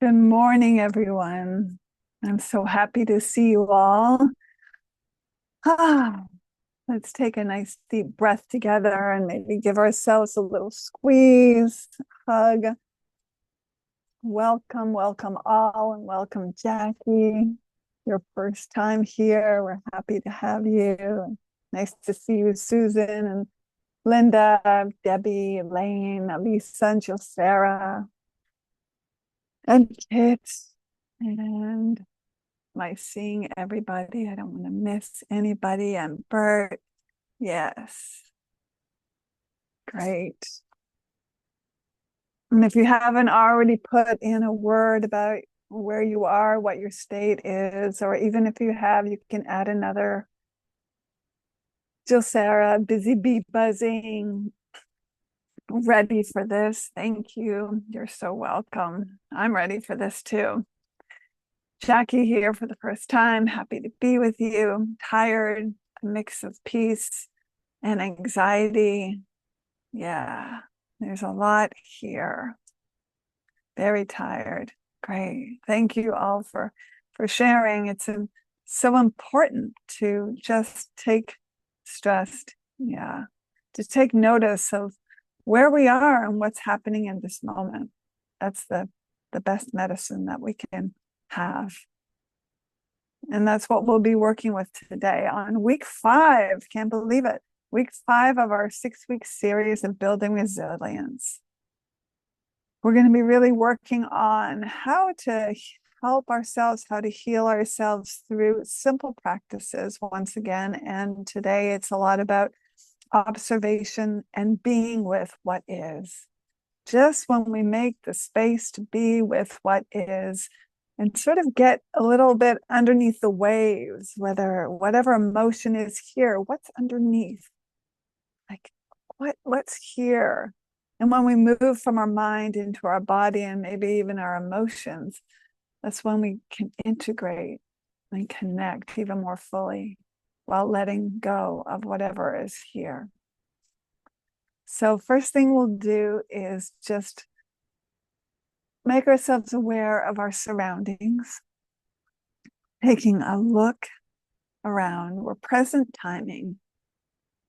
Good morning, everyone. I'm so happy to see you all. Ah, let's take a nice deep breath together and maybe give ourselves a little squeeze, hug. Welcome, welcome all, and welcome, Jackie. Your first time here. We're happy to have you. Nice to see you, Susan and Linda, Debbie, Elaine, Lisa, and Jill, Sarah, and Kit. And Am I seeing everybody? I don't want to miss anybody. And Bert, yes, great. And if you haven't already put in a word about where you are, what your state is, or even if you have, you can add another. Jill Sarah, busy bee buzzing, ready for this. Thank you. You're so welcome. I'm ready for this too. Jackie here for the first time. Happy to be with you. Tired, a mix of peace and anxiety. Yeah, there's a lot here. Very tired. Great. Thank you all for sharing. It's so important to just take stressed. Yeah, to take notice of where we are and what's happening in this moment. That's the best medicine that we can have. And that's what we'll be working with today on week 5. Can't believe it. Week 5 of our 6-week series of building resilience. We're going to be really working on how to help ourselves, how to heal ourselves through simple practices once again. And today it's a lot about observation and being with what is. Just when we make the space to be with what is, and sort of get a little bit underneath the waves, whatever emotion is here, what's underneath? Like what's here? And when we move from our mind into our body and maybe even our emotions, that's when we can integrate and connect even more fully while letting go of whatever is here. So first thing we'll do is just make ourselves aware of our surroundings, taking a look around. We're present timing.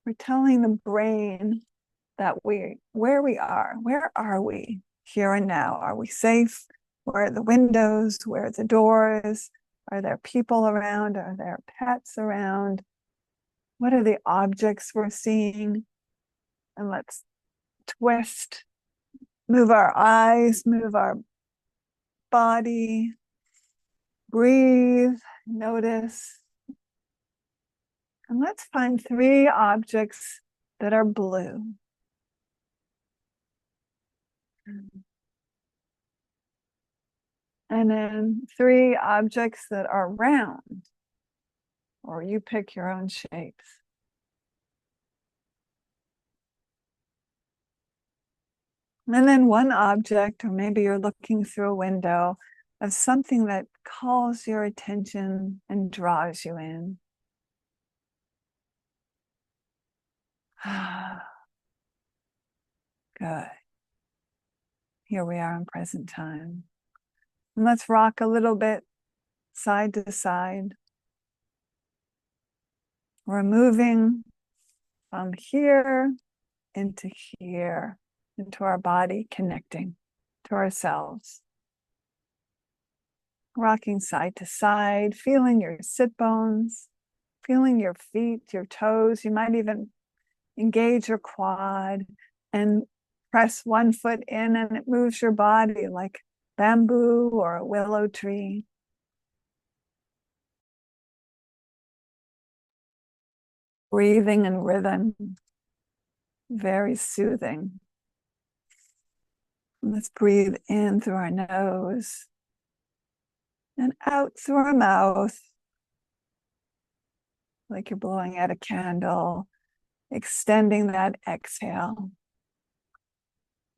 We're telling the brain that where are we here and now? Are we safe? Where are the windows? Where are the doors? Are there people around? Are there pets around? What are the objects we're seeing? And let's twist, move our eyes, move our body, breathe, notice. And let's find 3 objects that are blue. And then 3 objects that are round, or you pick your own shapes. And then 1 object, or maybe you're looking through a window of something that calls your attention and draws you in. Good. Here we are in present time. And let's rock a little bit side to side. We're moving from here into here, into our body, connecting to ourselves. Rocking side to side, feeling your sit bones, feeling your feet, your toes. You might even engage your quad and press 1 foot in, and it moves your body like bamboo or a willow tree. Breathing in rhythm, very soothing. Let's breathe in through our nose and out through our mouth, like you're blowing out a candle, extending that exhale.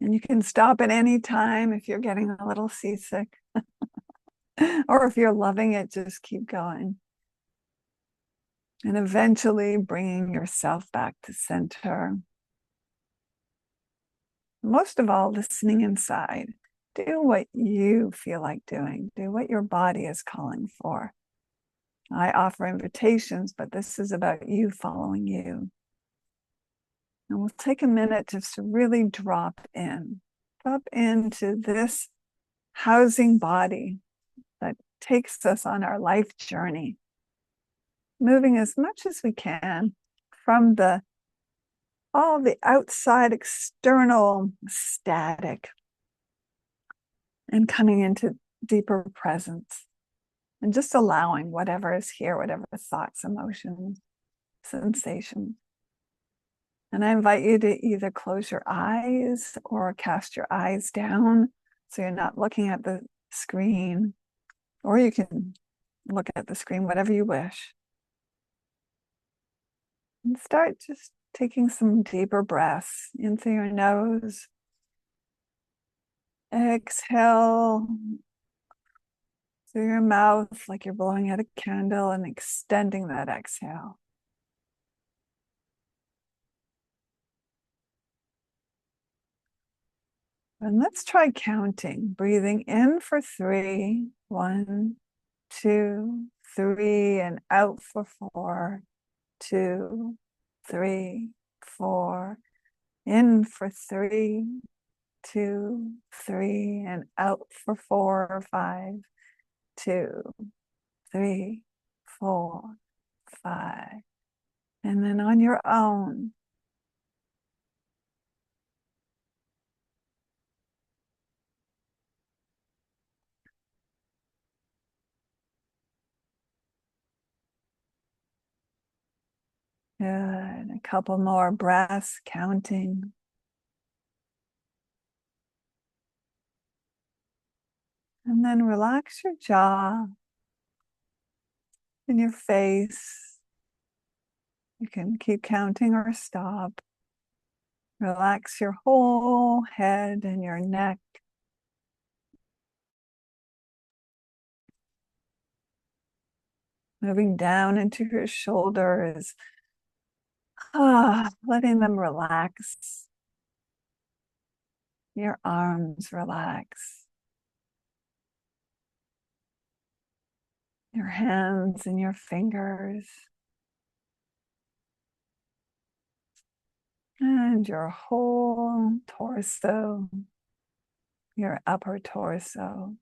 And you can stop at any time if you're getting a little seasick, or if you're loving it, just keep going. And eventually bringing yourself back to center. Most of all, listening inside. do what you feel like doing. Do what your body is calling for. I offer invitations, but this is about you following you. And we'll take a minute just to really drop into this housing body that takes us on our life journey, moving as much as we can from all the outside external static and coming into deeper presence and just allowing whatever is here, whatever thoughts, emotions, sensations. And I invite you to either close your eyes or cast your eyes down so you're not looking at the screen, or you can look at the screen, whatever you wish. And start just taking some deeper breaths in through your nose. Exhale through your mouth like you're blowing out a candle and extending that exhale. And let's try counting, breathing in for 3, 1, 2, 3, and out for 4, 2, 3, 4, in for 3, 2, 3, and out for 4, 5, 2, 3, 4, 5. And then on your own, good. A couple more breaths, counting. And then relax your jaw and your face. You can keep counting or stop. Relax your whole head and your neck. Moving down into your shoulders. Letting them relax. Your arms relax. Your hands and your fingers. And your whole torso. Your upper torso.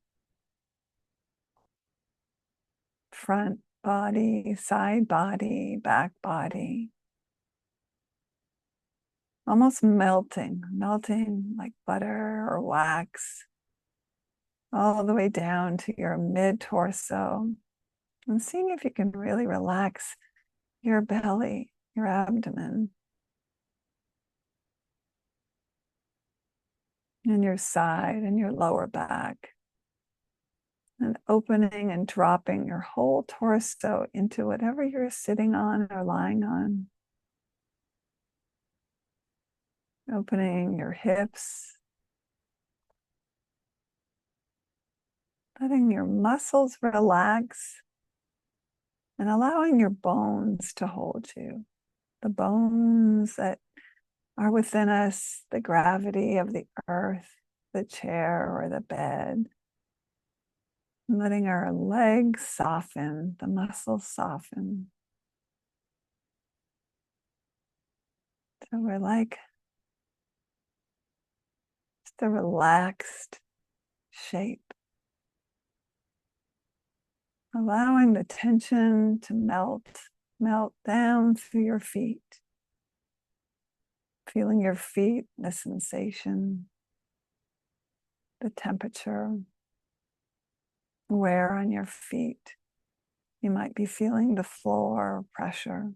Front body, side body, back body. Almost melting like butter or wax, all the way down to your mid-torso. And seeing if you can really relax your belly, your abdomen, and your side and your lower back. And opening and dropping your whole torso into whatever you're sitting on or lying on. Opening your hips. Letting your muscles relax and allowing your bones to hold you. The bones that are within us, the gravity of the earth, the chair or the bed. And letting our legs soften, the muscles soften. So we're like just a relaxed shape. Allowing the tension to melt down through your feet. Feeling your feet, the sensation, the temperature, wear on your feet. You might be feeling the floor pressure.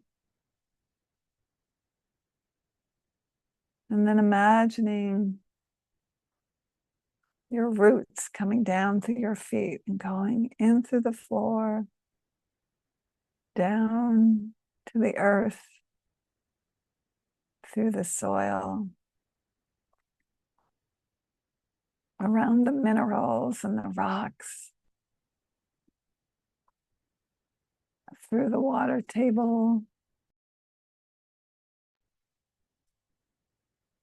And then imagining your roots coming down through your feet and going in through the floor, down to the earth, through the soil, around the minerals and the rocks, through the water table,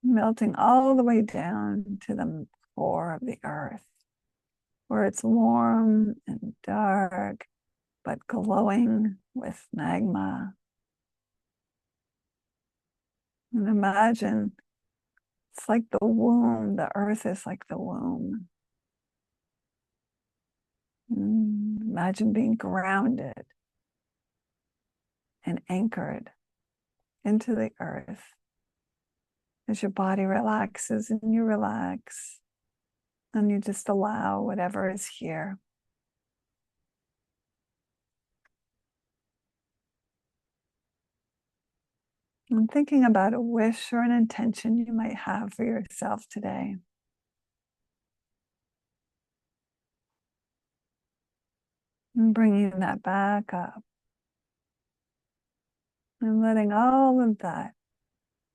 melting all the way down to the core of the earth, where it's warm and dark, but glowing with magma. And imagine it's like the womb. The earth is like the womb. Imagine being grounded and anchored into the earth. As your body relaxes and you relax, and you just allow whatever is here. I'm thinking about a wish or an intention you might have for yourself today. And bringing that back up. And letting all of that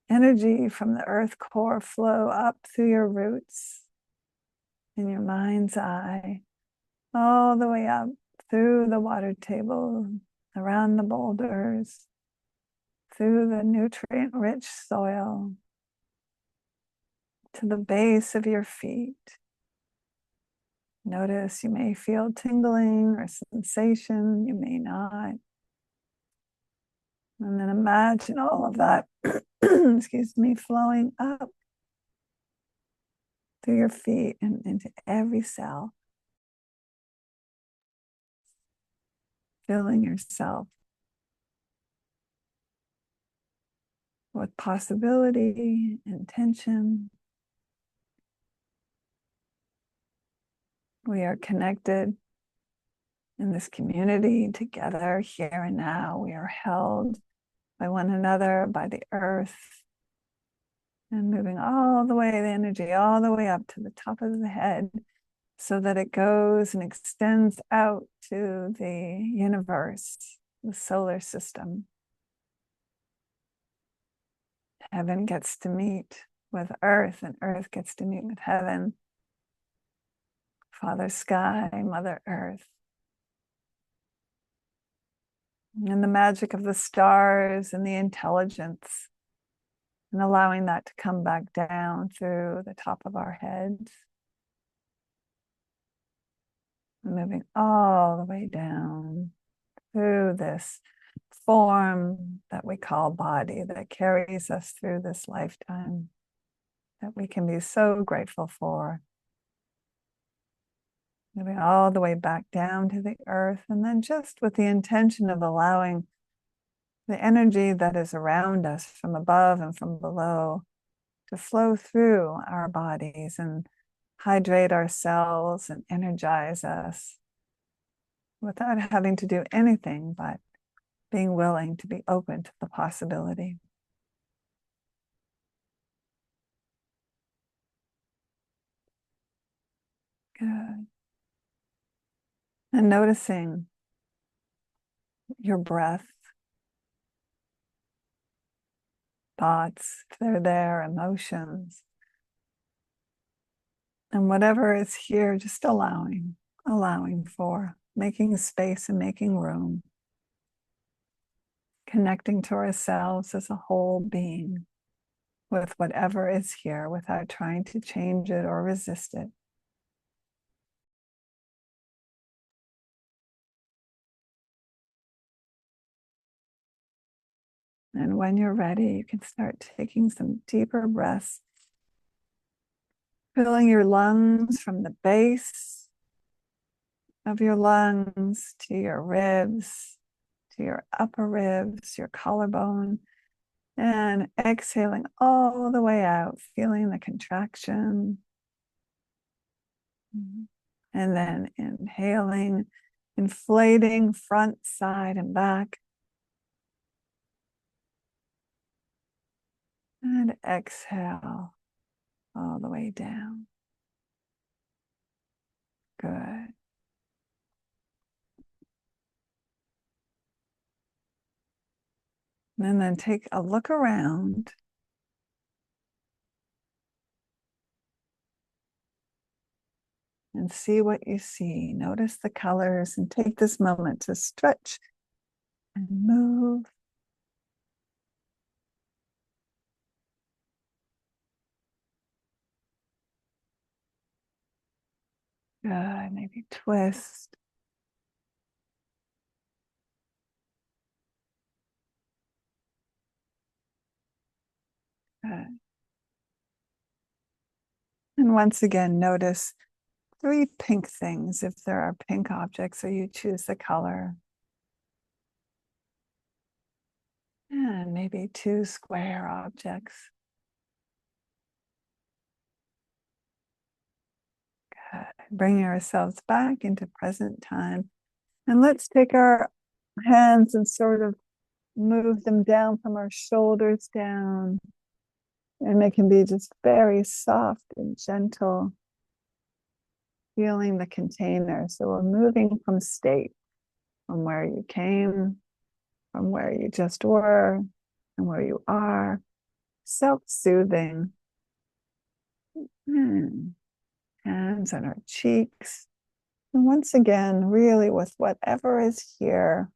energy from the earth core flow up through your roots in your mind's eye, all the way up through the water table, around the boulders, through the nutrient-rich soil, to the base of your feet. Notice you may feel tingling or sensation, you may not. And then imagine all of that, excuse me, flowing up through your feet and into every cell, filling yourself with possibility, intention. We are connected in this community together here and now. We are held by one another, by the earth, and moving all the way, the energy all the way up to the top of the head, so that it goes and extends out to the universe, the solar system. Heaven gets to meet with earth, and earth gets to meet with heaven. Father Sky, Mother Earth. And the magic of the stars and the intelligence, and allowing that to come back down through the top of our heads. Moving all the way down through this form that we call body, that carries us through this lifetime, that we can be so grateful for. Moving all the way back down to the earth, and then just with the intention of allowing the energy that is around us from above and from below to flow through our bodies and hydrate our cells and energize us without having to do anything but being willing to be open to the possibility. Good. And noticing your breath, thoughts, if they're there, emotions, and whatever is here, just allowing for, making space and making room, connecting to ourselves as a whole being with whatever is here without trying to change it or resist it. And when you're ready, you can start taking some deeper breaths, filling your lungs from the base of your lungs to your ribs, to your upper ribs, your collarbone, and exhaling all the way out, feeling the contraction. And then inhaling, inflating front, side, and back. And exhale all the way down. Good. And then take a look around. And see what you see. Notice the colors and take this moment to stretch and move. Good. Maybe twist. Good. And once again, notice 3 pink things if there are pink objects, so you choose the color. And maybe 2 square objects. Good. Bring ourselves back into present time. And let's take our hands and sort of move them down from our shoulders down. And they can be just very soft and gentle, feeling the container. So we're moving from state, from where you came, from where you just were, and where you are. Self-soothing. Hands on our cheeks. And once again, really with whatever is here.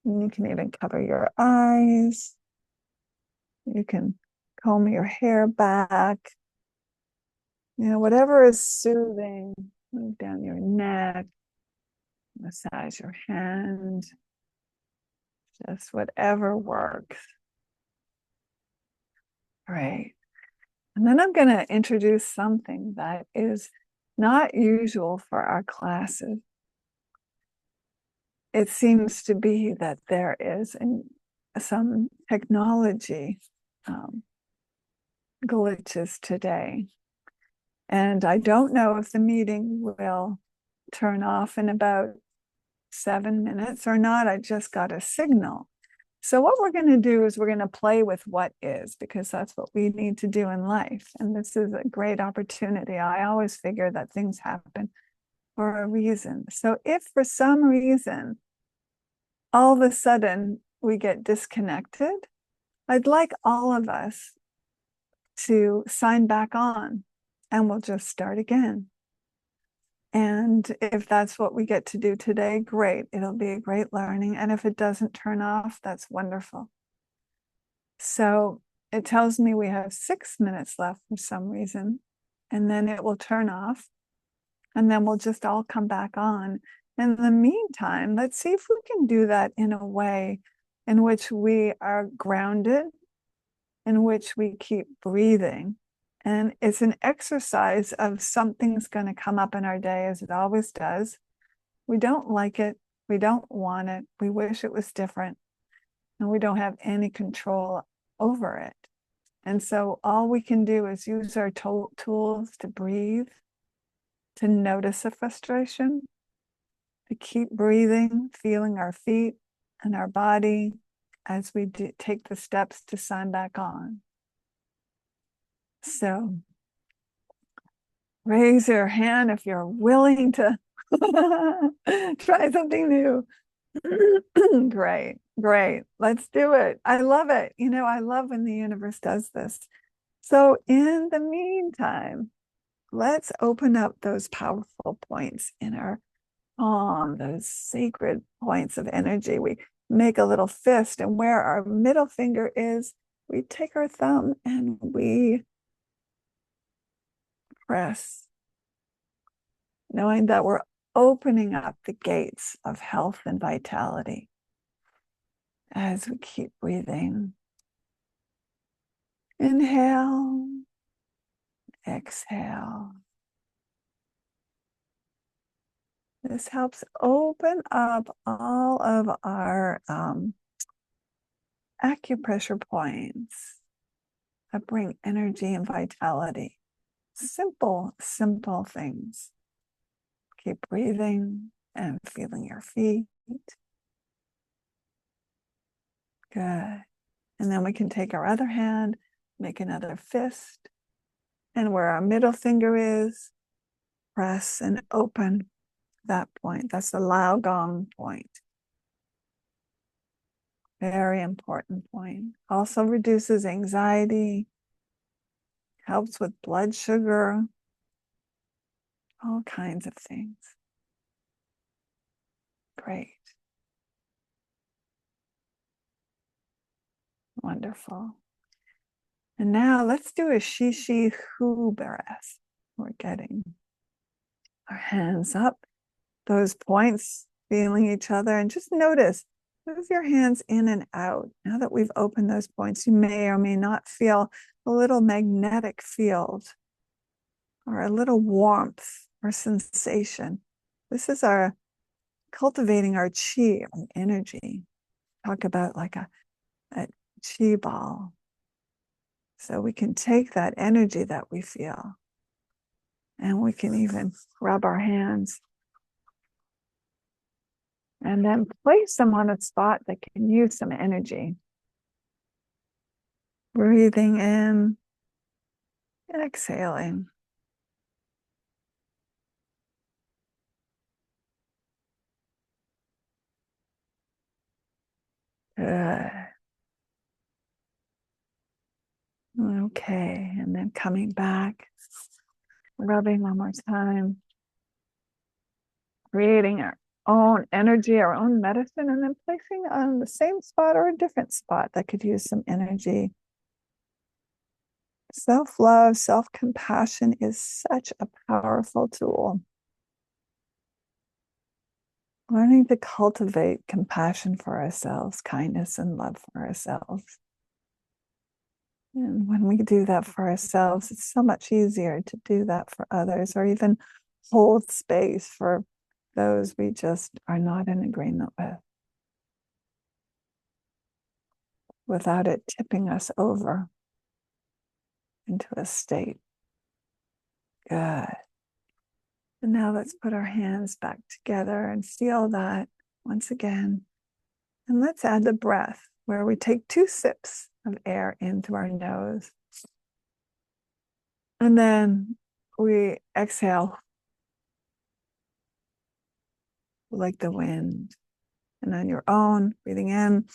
And you can even cover your eyes. You can comb your hair back. Whatever is soothing, move down your neck, massage your hand, just whatever works. Great. And then I'm going to introduce something that is not usual for our classes. It seems to be that there is some technology glitches today. And I don't know if the meeting will turn off in about 7 minutes or not. I just got a signal. So what we're going to do is we're going to play with what is, because that's what we need to do in life. And this is a great opportunity. I always figure that things happen for a reason. So if for some reason, all of a sudden we get disconnected, I'd like all of us to sign back on and we'll just start again. And if that's what we get to do today, great. It'll be a great learning. And if it doesn't turn off, that's wonderful. So it tells me we have 6 minutes left for some reason, and then it will turn off, and then we'll just all come back on. In the meantime, let's see if we can do that in a way in which we are grounded, in which we keep breathing. And it's an exercise of something's going to come up in our day, as it always does. We don't like it. We don't want it. We wish it was different. And we don't have any control over it. And so all we can do is use our tools to breathe, to notice a frustration, to keep breathing, feeling our feet and our body as we take the steps to sign back on. So raise your hand if you're willing to try something new. Great, great. Let's do it. I love it. I love when the universe does this. So in the meantime, let's open up those powerful points in our palm, those sacred points of energy. We make a little fist, and where our middle finger is, we take our thumb and we press, knowing that we're opening up the gates of health and vitality as we keep breathing. Inhale, exhale. This helps open up all of our acupressure points that bring energy and vitality. Simple, simple things. Keep breathing and feeling your feet. Good. And then we can take our other hand, make another fist, and where our middle finger is, press and open that point. That's the Lao Gong point. Very important point. Also reduces anxiety, helps with blood sugar, all kinds of things. Great. Wonderful. And now let's do a Shishi Hu breath. We're getting our hands up, those points, feeling each other, and just notice, move your hands in and out. Now that we've opened those points, you may or may not feel a little magnetic field or a little warmth or sensation. This is our cultivating our chi, our energy. Talk about like a chi ball. So we can take that energy that we feel and we can even rub our hands and then place them on a spot that can use some energy. Breathing in, exhaling. Good. Okay, and then coming back, rubbing one more time, creating our own energy, our own medicine, and then placing on the same spot or a different spot that could use some energy. Self-love, self-compassion is such a powerful tool. Learning to cultivate compassion for ourselves, kindness and love for ourselves. And when we do that for ourselves, it's so much easier to do that for others, or even hold space for those we just are not in agreement with, without it tipping us over into a state. Good. And now let's put our hands back together and feel that once again. And let's add the breath, where we take 2 sips of air in through our nose. And then we exhale like the wind. And on your own, breathing in,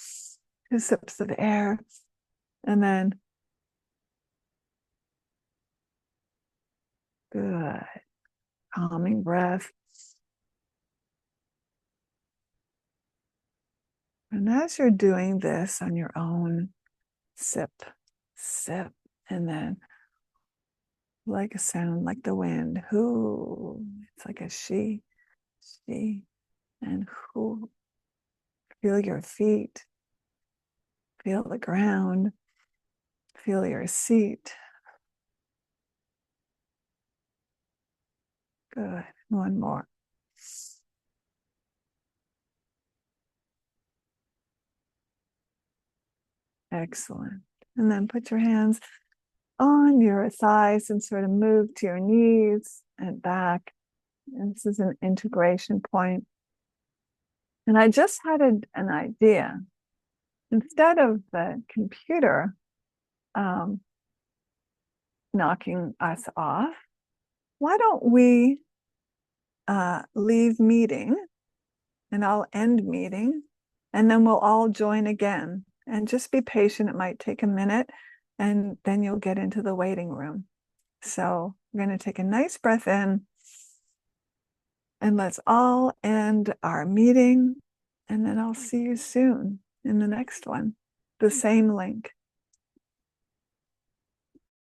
2 sips of air. And then, good, calming breath. And as you're doing this on your own, sip, sip, and then like a sound like the wind. Whoo, it's like a she, and whoo. Feel your feet, feel the ground, feel your seat. Good. One more. Excellent. And then put your hands on your thighs and sort of move to your knees and back. And this is an integration point. And I just had an idea. Instead of the computer knocking us off, why don't we leave meeting and I'll end meeting and then we'll all join again. And just be patient. It might take a minute and then you'll get into the waiting room. So we're going to take a nice breath in and let's all end our meeting. And then I'll see you soon in the next one. The same link.